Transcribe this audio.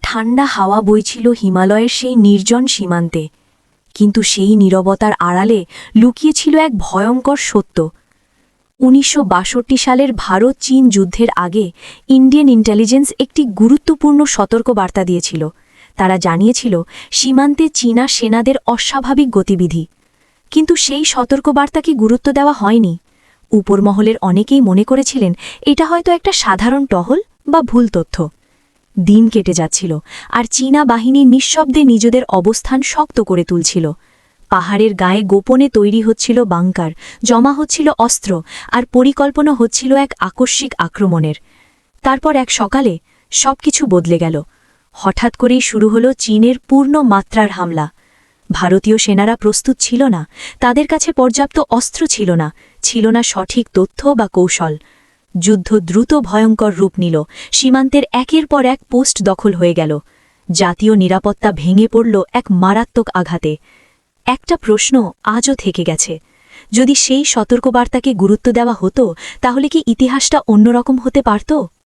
ঠান্ডা হাওয়া বইছিল হিমালয়ের সেই নির্জন সীমান্তে, কিন্তু সেই নীরবতার আড়ালে লুকিয়েছিল এক ভয়ঙ্কর সত্য। ১৯৬২ সালের ভারত চীন যুদ্ধের আগে ইন্ডিয়ান ইন্টেলিজেন্স একটি গুরুত্বপূর্ণ সতর্কবার্তা দিয়েছিল। তারা জানিয়েছিল সীমান্তে চীনা সেনাদের অস্বাভাবিক গতিবিধি। কিন্তু সেই সতর্কবার্তাকে গুরুত্ব দেওয়া হয়নি। উপরমহলের অনেকেই মনে করেছিলেন এটা হয়তো একটা সাধারণ টহল বা ভুল তথ্য। দিন কেটে যাচ্ছিল, আর চীনা বাহিনী নিঃশব্দে নিজেদের অবস্থান শক্ত করে তুলছিল। পাহাড়ের গায়ে গোপনে তৈরি হচ্ছিল বাংকার, জমা হচ্ছিল অস্ত্র, আর পরিকল্পনা হচ্ছিল এক আকস্মিক আক্রমণের। তারপর এক সকালে সবকিছু বদলে গেল। হঠাৎ করেই শুরু হলো চীনের পূর্ণ মাত্রার হামলা। ভারতীয় সেনারা প্রস্তুত ছিল না, তাদের কাছে পর্যাপ্ত অস্ত্র ছিল না, ছিল না সঠিক তথ্য বা কৌশল। যুদ্ধ দ্রুত ভয়ঙ্কর রূপ নিল, সীমান্তের একের পর এক পোস্ট দখল হয়ে গেল। জাতীয় নিরাপত্তা ভেঙে পড়ল এক মারাত্মক আঘাতে। একটা প্রশ্ন আজও থেকে গেছে, যদি সেই সতর্কবার্তাকে গুরুত্ব দেওয়া হতো, তাহলে কি ইতিহাসটা অন্যরকম হতে পারত?